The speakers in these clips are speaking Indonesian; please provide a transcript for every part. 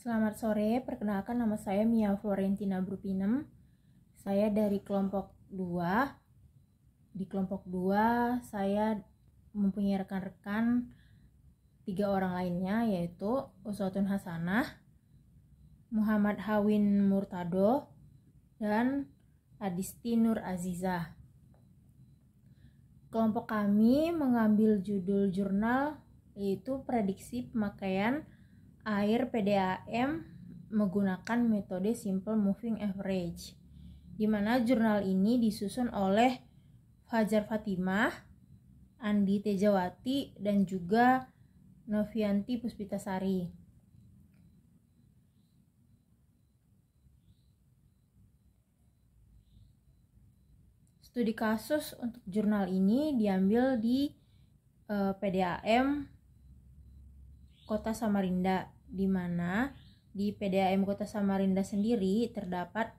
Selamat sore, perkenalkan nama saya Mia Florentina Brupinem. Saya dari kelompok 2. Di kelompok 2 saya mempunyai rekan-rekan 3 orang lainnya, yaitu Uswatun Hasanah, Muhammad Hawin Murtado, dan Adisti Nur Azizah. Kelompok kami mengambil judul jurnal yaitu prediksi pemakaian air PDAM menggunakan metode Simple Moving Average, di mana jurnal ini disusun oleh Fajar Fatimah, Andi Tejawati, dan juga Novianti Puspitasari. Studi kasus untuk jurnal ini diambil di PDAM Kota Samarinda, di mana di PDAM Kota Samarinda sendiri terdapat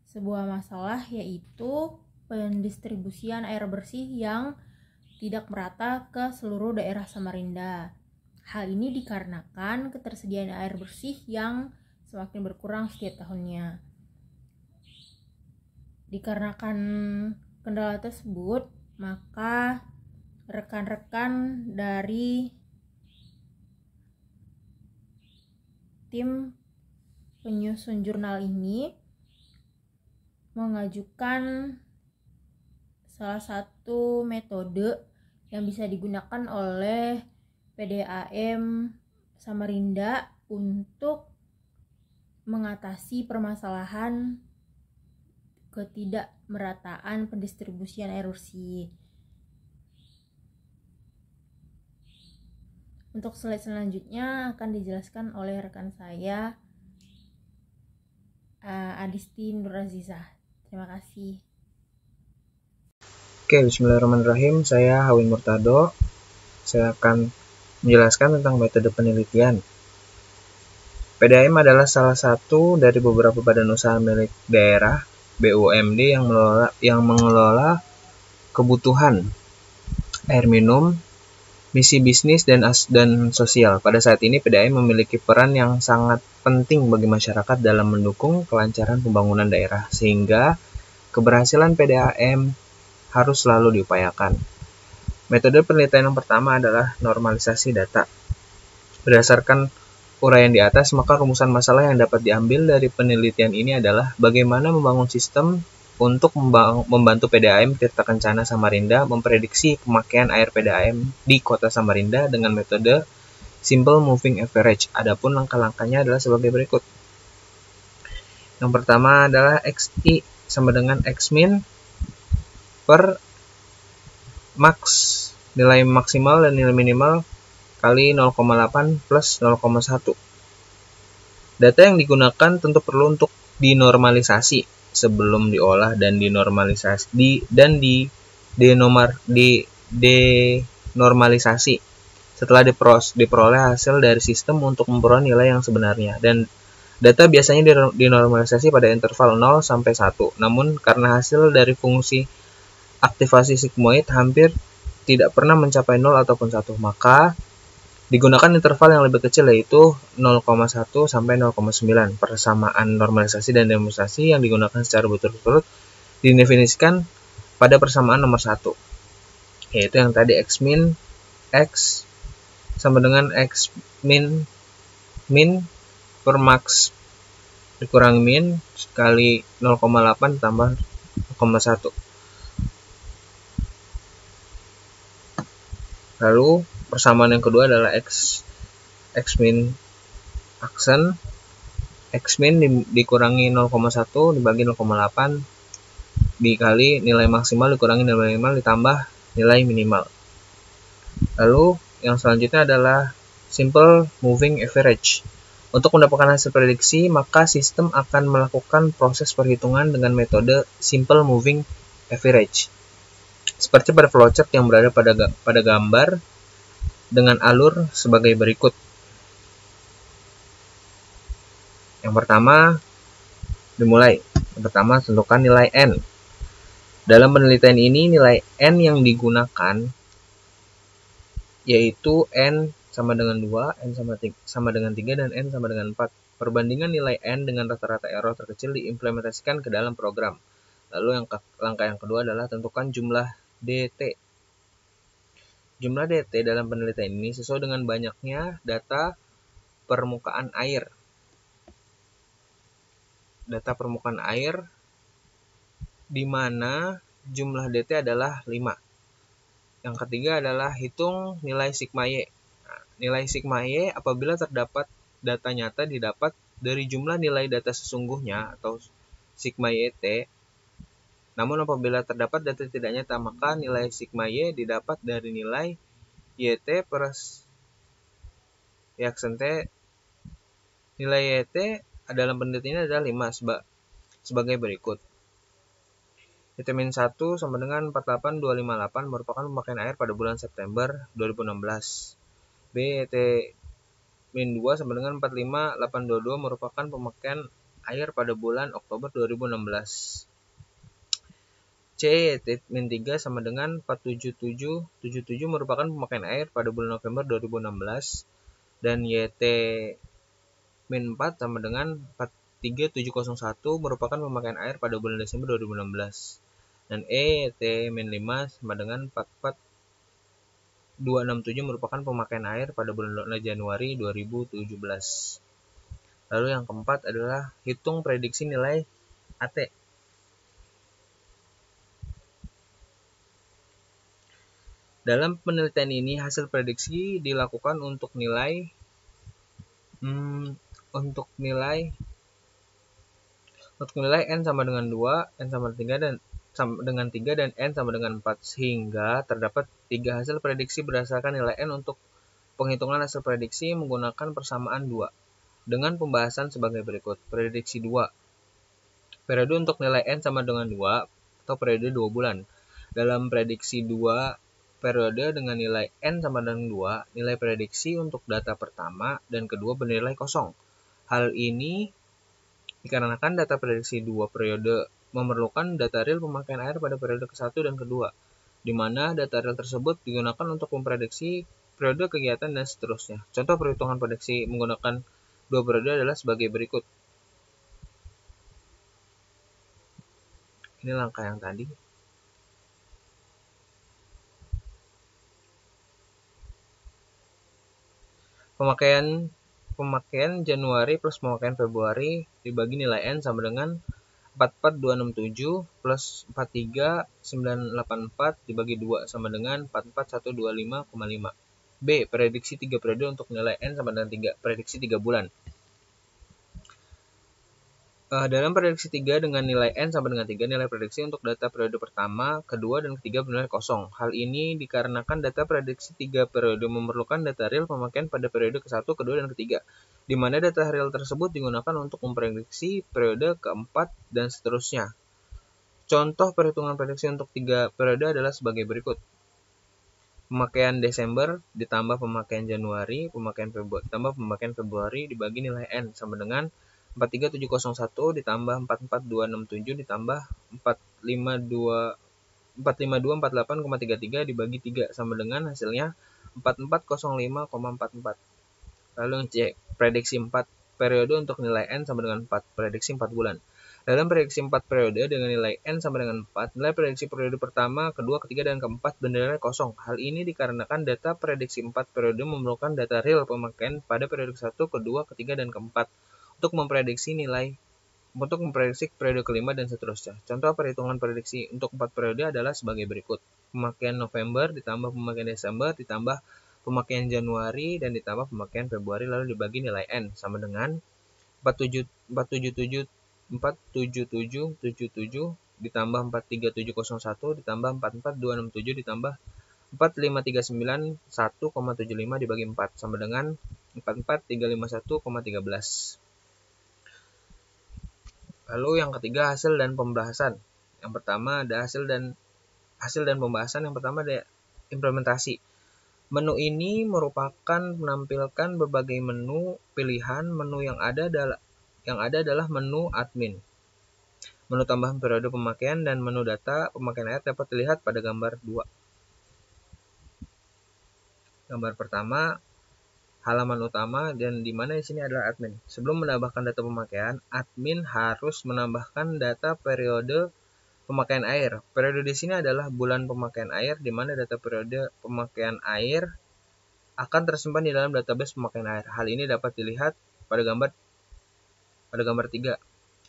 sebuah masalah, yaitu pendistribusian air bersih yang tidak merata ke seluruh daerah Samarinda. Hal ini dikarenakan ketersediaan air bersih yang semakin berkurang setiap tahunnya. Dikarenakan kendala tersebut, maka rekan-rekan dari tim penyusun jurnal ini mengajukan salah satu metode yang bisa digunakan oleh PDAM Samarinda untuk mengatasi permasalahan ketidakmerataan pendistribusian air bersih. Untuk slide selanjutnya akan dijelaskan oleh rekan saya, Adisti Nur Azizah. Terima kasih. Oke, bismillahirrahmanirrahim. Saya Hawin Murtado. Saya akan menjelaskan tentang metode penelitian. PDAM adalah salah satu dari beberapa badan usaha milik daerah BUMD yang mengelola kebutuhan air minum, misi bisnis dan sosial. Pada saat ini PDAM memiliki peran yang sangat penting bagi masyarakat dalam mendukung kelancaran pembangunan daerah, sehingga keberhasilan PDAM harus selalu diupayakan. Metode penelitian yang pertama adalah normalisasi data. Berdasarkan uraian di atas, maka rumusan masalah yang dapat diambil dari penelitian ini adalah bagaimana membangun sistem untuk membantu PDAM Tirta Kencana Samarinda memprediksi pemakaian air PDAM di Kota Samarinda dengan metode Simple Moving Average. Adapun langkah-langkahnya adalah sebagai berikut. Yang pertama adalah XI sama dengan Xmin per max, nilai maksimal dan nilai minimal, kali 0,8 plus 0,1. Data yang digunakan tentu perlu untuk dinormalisasi sebelum diolah dan denormalisasi setelah diperoleh hasil dari sistem untuk memperoleh nilai yang sebenarnya. Dan data biasanya dinormalisasi pada interval 0 sampai 1. Namun karena hasil dari fungsi aktivasi sigmoid hampir tidak pernah mencapai 0 ataupun 1, maka digunakan interval yang lebih kecil, yaitu 0,1 sampai 0,9. Persamaan normalisasi dan demonstrasi yang digunakan secara berturut-turut didefinisikan pada persamaan nomor 1, yaitu yang tadi Xmin X sama dengan Xmin per max dikurangi min kali 0,8 tambah 0,1. Lalu persamaan yang kedua adalah Xmin aksen, Xmin dikurangi 0,1 dibagi 0,8 dikali nilai maksimal dikurangi nilai minimal ditambah nilai minimal. Lalu yang selanjutnya adalah Simple Moving Average. Untuk mendapatkan hasil prediksi, maka sistem akan melakukan proses perhitungan dengan metode Simple Moving Average. Seperti pada flowchart yang berada pada gambar dengan alur sebagai berikut. Yang pertama dimulai. Yang pertama tentukan nilai N. Dalam penelitian ini nilai N yang digunakan yaitu N sama dengan 2, N sama dengan 3, dan N sama dengan 4. Perbandingan nilai N dengan rata-rata error terkecil diimplementasikan ke dalam program. Lalu langkah yang kedua adalah tentukan jumlah DT. Jumlah DT dalam penelitian ini sesuai dengan banyaknya data permukaan air. Data permukaan air di mana jumlah DT adalah 5. Yang ketiga adalah hitung nilai sigma Y. Nilai sigma Y apabila terdapat data nyata didapat dari jumlah nilai data sesungguhnya atau sigma YT. Namun apabila terdapat data tidak nyata, maka nilai sigma Y didapat dari nilai YT per reaction T. Nilai YT dalam penelitian ini adalah 5 sebagai berikut. YT-1 sama dengan 48258 merupakan pemakaian air pada bulan September 2016. B. YT-2 sama dengan 45822 merupakan pemakaian air pada bulan Oktober 2016. C. YT-3 sama dengan 47777 merupakan pemakaian air pada bulan November 2016. Dan YT-4 sama dengan 43701 merupakan pemakaian air pada bulan Desember 2016. Dan YT-5 sama dengan 44267 merupakan pemakaian air pada bulan Januari 2017. Lalu yang keempat adalah hitung prediksi nilai AT. Dalam penelitian ini hasil prediksi dilakukan untuk nilai N sama dengan 2, N sama dengan 3 dan N sama dengan 4 sehingga terdapat 3 hasil prediksi berdasarkan nilai N untuk penghitungan hasil prediksi menggunakan persamaan 2 dengan pembahasan sebagai berikut. Prediksi 2. Periode untuk nilai N sama dengan 2 atau periode 2 bulan. Dalam prediksi 2 periode dengan nilai N sama dengan 2, nilai prediksi untuk data pertama dan kedua bernilai kosong. Hal ini dikarenakan data prediksi 2 periode memerlukan data real pemakaian air pada periode ke-1 dan kedua, di mana data real tersebut digunakan untuk memprediksi periode kegiatan dan seterusnya. Contoh perhitungan prediksi menggunakan 2 periode adalah sebagai berikut. Ini langkah yang tadi. Pemakaian Januari plus pemakaian Februari dibagi nilai N sama dengan 44267 plus 43984 dibagi 2 sama dengan 44125,5. B. Prediksi 3 periode untuk nilai N sama dengan 3. Prediksi 3 bulan. Dalam prediksi 3 dengan nilai N sama dengan 3, nilai prediksi untuk data periode pertama, kedua, dan ketiga bernilai kosong. Hal ini dikarenakan data prediksi 3 periode memerlukan data real pemakaian pada periode ke-1, kedua, dan ketiga, di mana data real tersebut digunakan untuk memprediksi periode keempat dan seterusnya. Contoh perhitungan prediksi untuk 3 periode adalah sebagai berikut. Pemakaian Desember ditambah pemakaian Januari, tambah pemakaian Februari dibagi nilai N sama dengan 43701 ditambah 44267 ditambah 45248,33 dibagi 3 sama dengan hasilnya 4405,44. Lalu yang C, prediksi 4 periode untuk nilai N sama dengan 4, prediksi 4 bulan. Dalam prediksi 4 periode dengan nilai N sama dengan 4, nilai prediksi periode pertama, kedua, ketiga, dan keempat bernilai kosong. Hal ini dikarenakan data prediksi 4 periode memerlukan data real pemakaian pada periode ke-1, kedua, ketiga, dan keempat untuk memprediksi periode kelima dan seterusnya. Contoh perhitungan prediksi untuk 4 periode adalah sebagai berikut. Pemakaian November ditambah pemakaian Desember ditambah pemakaian Januari dan ditambah pemakaian Februari lalu dibagi nilai N sama dengan 47777 ditambah 43701 ditambah 44267 ditambah 45391,75 dibagi 4 sama dengan 44351,13. Lalu yang ketiga hasil dan pembahasan. Yang pertama ada hasil dan pembahasan. Yang pertama ada implementasi. Menu ini merupakan menampilkan berbagai menu pilihan. Menu yang ada adalah menu admin. Menu tambahan periode pemakaian dan menu data pemakaian air dapat dilihat pada gambar 2. Gambar pertama, halaman utama dan di mana di sini adalah admin. Sebelum menambahkan data pemakaian, admin harus menambahkan data periode pemakaian air. Periode di sini adalah bulan pemakaian air, di mana data periode pemakaian air akan tersimpan di dalam database pemakaian air. Hal ini dapat dilihat pada gambar 3.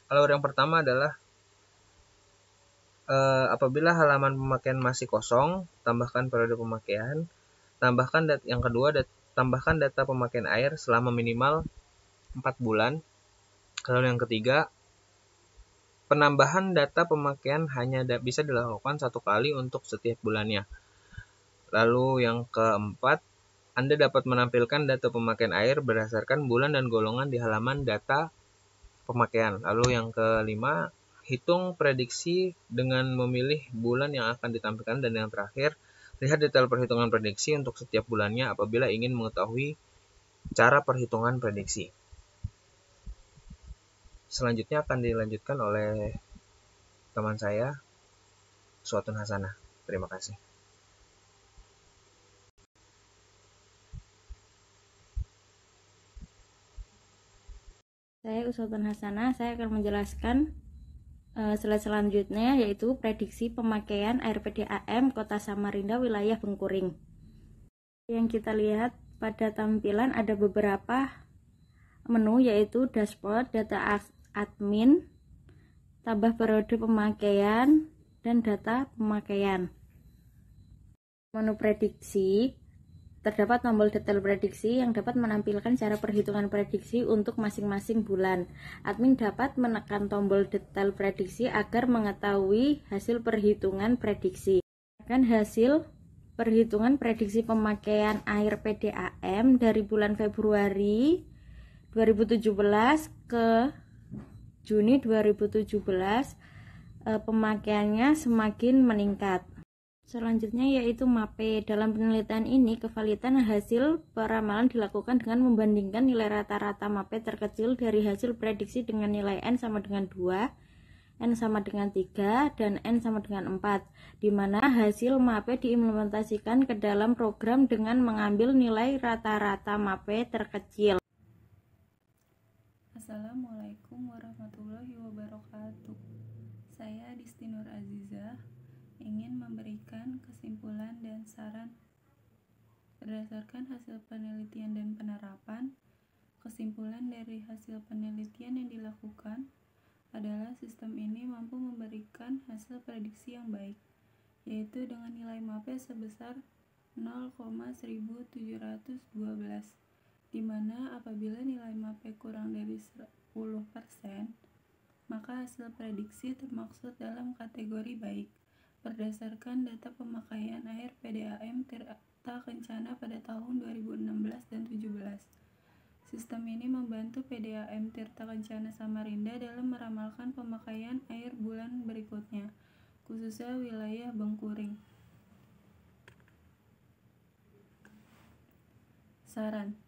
Alur yang pertama adalah apabila halaman pemakaian masih kosong, tambahkan periode pemakaian. Yang kedua, tambahkan data pemakaian air selama minimal 4 bulan. Lalu yang ketiga, penambahan data pemakaian hanya bisa dilakukan 1 kali untuk setiap bulannya. Lalu yang keempat, Anda dapat menampilkan data pemakaian air berdasarkan bulan dan golongan di halaman data pemakaian. Lalu yang kelima, hitung prediksi dengan memilih bulan yang akan ditampilkan. Dan yang terakhir, lihat detail perhitungan prediksi untuk setiap bulannya apabila ingin mengetahui cara perhitungan prediksi. Selanjutnya akan dilanjutkan oleh teman saya, Uswatun Hasanah. Terima kasih. Saya Uswatun Hasanah, saya akan menjelaskan slide selanjutnya, yaitu prediksi pemakaian air PDAM Kota Samarinda wilayah Bengkuring. Yang kita lihat pada tampilan ada beberapa menu, yaitu dashboard, data admin, tambah periode pemakaian, dan data pemakaian. Menu prediksi, terdapat tombol detail prediksi yang dapat menampilkan cara perhitungan prediksi untuk masing-masing bulan. Admin dapat menekan tombol detail prediksi agar mengetahui hasil perhitungan prediksi. Hasil perhitungan prediksi pemakaian air PDAM dari bulan Februari 2017 ke Juni 2017, pemakaiannya semakin meningkat. Selanjutnya yaitu MAPE. Dalam penelitian ini, kevalidan hasil peramalan dilakukan dengan membandingkan nilai rata-rata MAPE terkecil dari hasil prediksi dengan nilai N sama dengan 2, N sama dengan 3, dan N sama dengan 4, di mana hasil MAPE diimplementasikan ke dalam program dengan mengambil nilai rata-rata MAPE terkecil. Assalamualaikum warahmatullahi wabarakatuh. Saya Disti Nur Azizah ingin memberikan kesimpulan dan saran berdasarkan hasil penelitian dan penerapan. Kesimpulan dari hasil penelitian yang dilakukan adalah sistem ini mampu memberikan hasil prediksi yang baik, yaitu dengan nilai MAPE sebesar 0,1712, di mana apabila nilai MAPE kurang dari 10%, maka hasil prediksi termaksud dalam kategori baik berdasarkan data pemakaian air PDAM Tirta Kencana pada tahun 2016 dan 2017. Sistem ini membantu PDAM Tirta Kencana Samarinda dalam meramalkan pemakaian air bulan berikutnya, khususnya wilayah Bengkuring. Saran.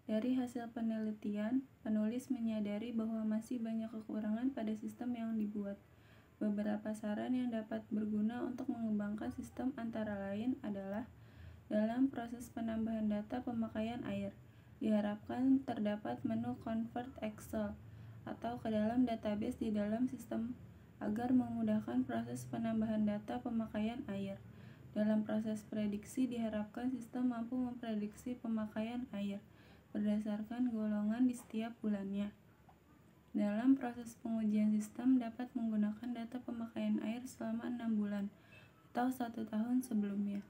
Dari hasil penelitian, penulis menyadari bahwa masih banyak kekurangan pada sistem yang dibuat. Beberapa saran yang dapat berguna untuk mengembangkan sistem antara lain adalah dalam proses penambahan data pemakaian air, diharapkan terdapat menu Convert Excel atau ke dalam database di dalam sistem agar memudahkan proses penambahan data pemakaian air. Dalam proses prediksi, diharapkan sistem mampu memprediksi pemakaian air berdasarkan golongan di setiap bulannya. Dalam proses pengujian sistem dapat menggunakan data pemakaian air selama 6 bulan atau 1 tahun sebelumnya,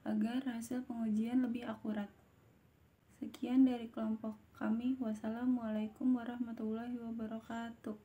agar hasil pengujian lebih akurat. Sekian dari kelompok kami. Wassalamualaikum warahmatullahi wabarakatuh.